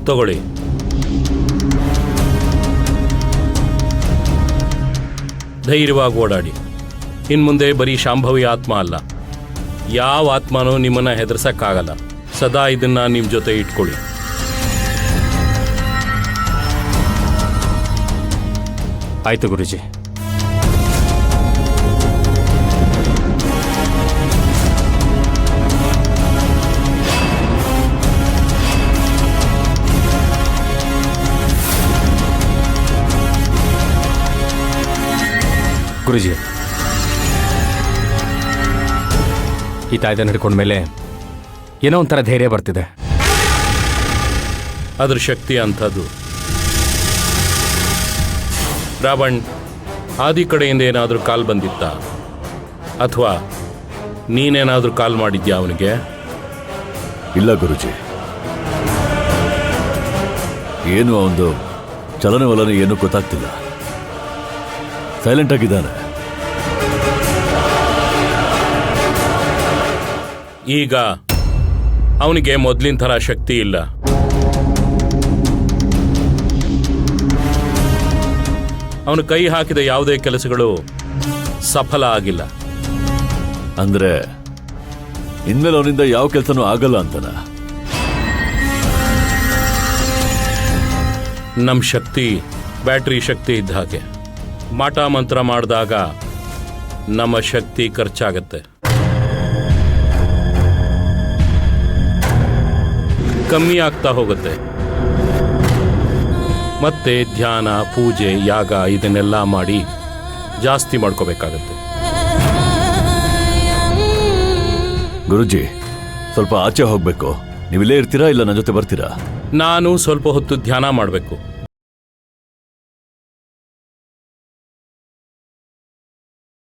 ತಗೊಳ್ಳಿ. ಧೈರ್ಯವಾಗಿ ಓಡಾಡಿ. ಇನ್ಮುಂದೆ ಬರೀ ಶಾಂಭವಿ ಆತ್ಮ ಅಲ್ಲ, ಯಾವ ಆತ್ಮನೂ ನಿಮ್ಮನ್ನ ಹೆದರ್ಸಕ್ಕಾಗಲ್ಲ. ಸದಾ ಇದನ್ನ ನಿಮ್ಮ ಜೊತೆ ಇಟ್ಕೊಳ್ಳಿ. ಆಯ್ತು ಗುರುಜಿ. ಗುರುಜಿ, ಈ ತಾಯ್ದನ ಹಿಡ್ಕೊಂಡ್ಮೇಲೆ ಏನೋ ಒಂಥರ ಧೈರ್ಯ ಬರ್ತಿದೆ. ಅದ್ರ ಶಕ್ತಿ ಅಂಥದ್ದು. ರಾವಣ್, ಆದಿ ಕಡೆಯಿಂದ ಏನಾದರೂ ಕಾಲ್ ಬಂದಿತ್ತ? ಅಥವಾ ನೀನೇನಾದರೂ ಕಾಲ್ ಮಾಡಿದ್ಯಾ ಅವನಿಗೆ? ಇಲ್ಲ ಗುರುಜಿ, ಏನು ಅವನದು ಚಲನವಲನ ಏನೂ ಗೊತ್ತಾಗ್ತಿಲ್ಲ. ಸೈಲೆಂಟ್ ಆಗಿದ್ದಾನೆ. ಈಗ ಅವನಿಗೆ ಮೊದಲಿನ ಥರ ಶಕ್ತಿ ಇಲ್ಲ. ಅವನು ಕೈ ಹಾಕಿದ ಯಾವುದೇ ಕೆಲಸಗಳು ಸಫಲ ಆಗಿಲ್ಲ. ಅಂದ್ರೆ ಇನ್ಮೇಲೆ ಅವನಿಂದ ಯಾವ ಕೆಲಸನೂ ಆಗಲ್ಲ ಅಂತನ? ನಮ್ಮ ಶಕ್ತಿ ಬ್ಯಾಟ್ರಿ ಶಕ್ತಿ ಇದ್ದ ಹಾಗೆ. ಮಾಟ ಮಂತ್ರ ಮಾಡಿದಾಗ ನಮ್ಮ ಶಕ್ತಿ ಖರ್ಚಾಗತ್ತೆ, ಕಮ್ಮಿ ಆಗ್ತಾ ಹೋಗುತ್ತೆ. ಮತ್ತೆ ಧ್ಯಾನ, ಪೂಜೆ, ಯಾಗ ಇದನ್ನೆಲ್ಲ ಮಾಡಿ ಜಾಸ್ತಿ ಮಾಡ್ಕೋಬೇಕಾಗತ್ತೆ. ಗುರುಜಿ, ಸ್ವಲ್ಪ ಆಚೆ ಹೋಗ್ಬೇಕು. ನೀವಿಲ್ಲೇ ಇರ್ತೀರಾ ಇಲ್ಲ ನನ್ನ ಜೊತೆ ಬರ್ತೀರಾ? ನಾನು ಸ್ವಲ್ಪ ಹೊತ್ತು ಧ್ಯಾನ ಮಾಡಬೇಕು.